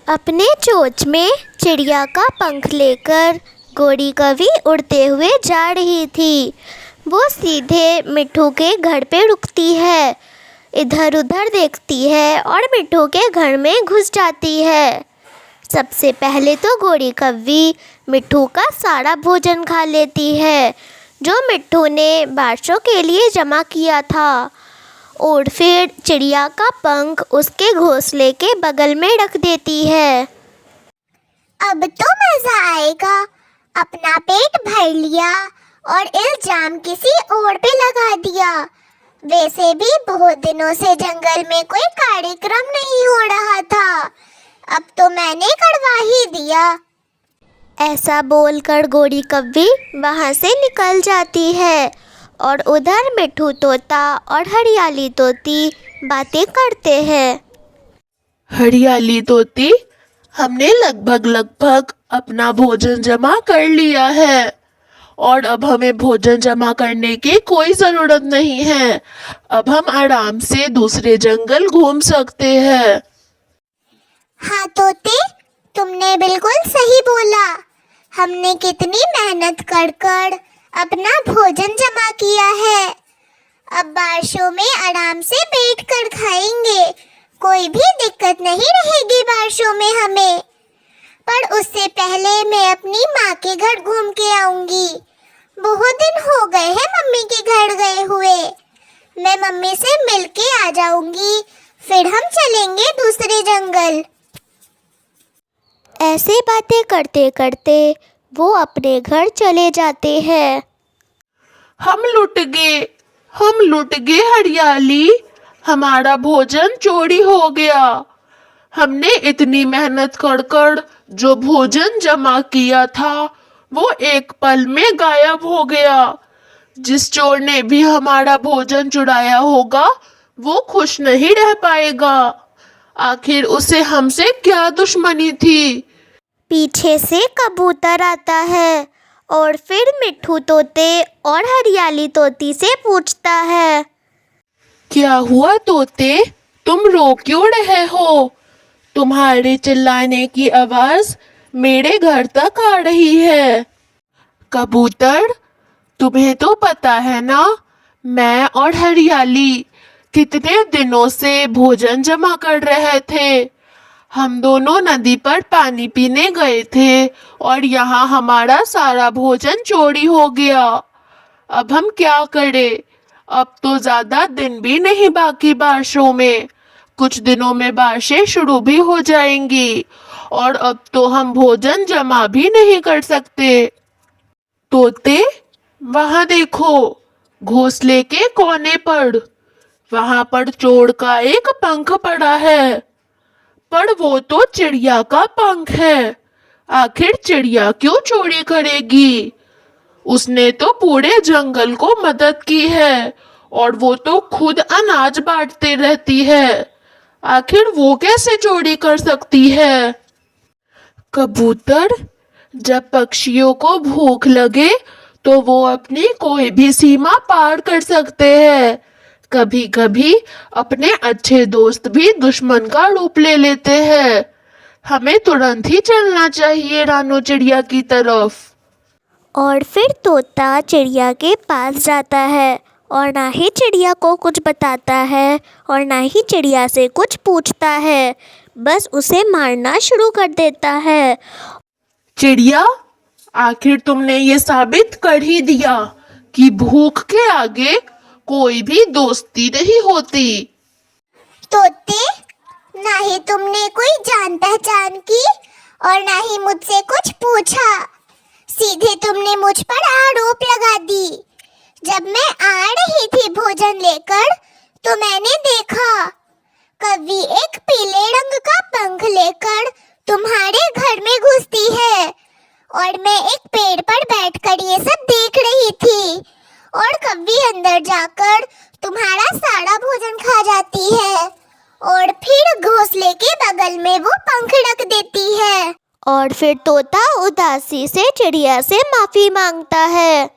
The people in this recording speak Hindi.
अपने चोंच में चिड़िया का पंख लेकर गोरी कवि उड़ते हुए जा रही थी। वो सीधे मिट्ठू के घर पे रुकती है, इधर उधर देखती है और मिट्ठू के घर में घुस जाती है। सबसे पहले तो गोरी कव्वी मिट्ठू का सारा भोजन खा लेती है जो मिट्ठू ने बारसों के लिए जमा किया था, और फिर चिड़िया का पंख उसके घोंसले के बगल में रख देती है। अब तो मजा आएगा, अपना पेट भर लिया और इल्जाम किसी और पे लगा दिया। वैसे भी बहुत दिनों से जंगल में कोई कार्यक्रम नहीं हो रहा था, अब तो मैंने करवा ही दिया। ऐसा बोलकर गोरी कव्वी वहाँ से निकल जाती है और उधर मिट्ठू तोता और हरियाली तोती बातें करते हैं। हरियाली तोती, हमने लगभग अपना भोजन जमा कर लिया है और अब हमें भोजन जमा करने की कोई ज़रूरत नहीं है। अब हम आराम से दूसरे जंगल घूम सकते हैं। हाँ तोते, तुमने बिल्कुल सही बोला। हमने कितनी मेहनत कर अपना भोजन जमा किया है। अब बारिशों में आराम से बैठकर खाएंगे, कोई भी दिक्कत नहीं रहेगी बारिशों में हमें। पर उससे पहले मैं अपनी माँ के घर घूम के आऊंगी। बहुत दिन हो गए हैं मम्मी के घर गए हुए। मैं मम्मी से मिल के आ जाऊंगी, फिर हम चलेंगे दूसरे जंगल। ऐसे बातें करते करते वो अपने घर चले जाते हैं। हम लुट गए हरियाली, हमारा भोजन चोरी हो गया। हमने इतनी मेहनत कर जो भोजन जमा किया था वो एक पल में गायब हो गया। जिस चोर ने भी हमारा भोजन चुराया होगा वो खुश नहीं रह पाएगा। आखिर उसे हमसे क्या दुश्मनी थी। पीछे से कबूतर आता है और फिर मिट्ठू तोते और हरियाली तोती से पूछता है, क्या हुआ तोते, तुम रो क्यों रहे हो? तुम्हारे चिल्लाने की आवाज मेरे घर तक आ रही है। कबूतर, तुम्हें तो पता है ना, मैं और हरियाली कितने दिनों से भोजन जमा कर रहे थे। हम दोनों नदी पर पानी पीने गए थे और यहाँ हमारा सारा भोजन चोरी हो गया। अब हम क्या करें? अब तो ज्यादा दिन भी नहीं बाकी बारिशों में। कुछ दिनों में बारिशें शुरू भी हो जाएंगी और अब तो हम भोजन जमा भी नहीं कर सकते। तोते, वहां देखो, घोंसले के कोने पर, वहां पर चोर का एक पंख पड़ा है। पर वो तो चिड़िया का पंख है। आखिर चिड़िया क्यों चोरी करेगी? उसने तो पूरे जंगल को मदद की है और वो तो खुद अनाज बांटते रहती है। आखिर वो कैसे चोरी कर सकती है? कबूतर, जब पक्षियों को भूख लगे तो वो अपनी कोई भी सीमा पार कर सकते हैं। कभी कभी अपने अच्छे दोस्त भी दुश्मन का रूप ले लेते हैं। हमें तुरंत ही चलना चाहिए रानो चिड़िया की तरफ। और फिर तोता चिड़िया के पास जाता है और ना ही चिड़िया को कुछ बताता है और ना ही चिड़िया से कुछ पूछता है, बस उसे मारना शुरू कर देता है। चिड़िया, आखिर तुमने ये साबित कर ही दिया कि भूख के आगे कोई भी दोस्ती नहीं होती। तोते, ना ही तुमने कोई जान पहचान की और ना ही मुझसे कुछ पूछा, सीधे तुमने मुझ पर आरोप लगा दी। जब मैं आ रही थी भोजन लेकर तो मैंने देखा कवि एक पीले रंग का पंख लेकर तुम्हारे घर में घुसती है और मैं एक पेड़ पर बैठकर ये सब देख रही थी और कवि अंदर जाकर तुम्हारा सारा भोजन खा जाती है और फिर घोंसले के बगल में वो पंख रख देती है। और फिर तोता उदासी से चिड़िया से माफी मांगता है।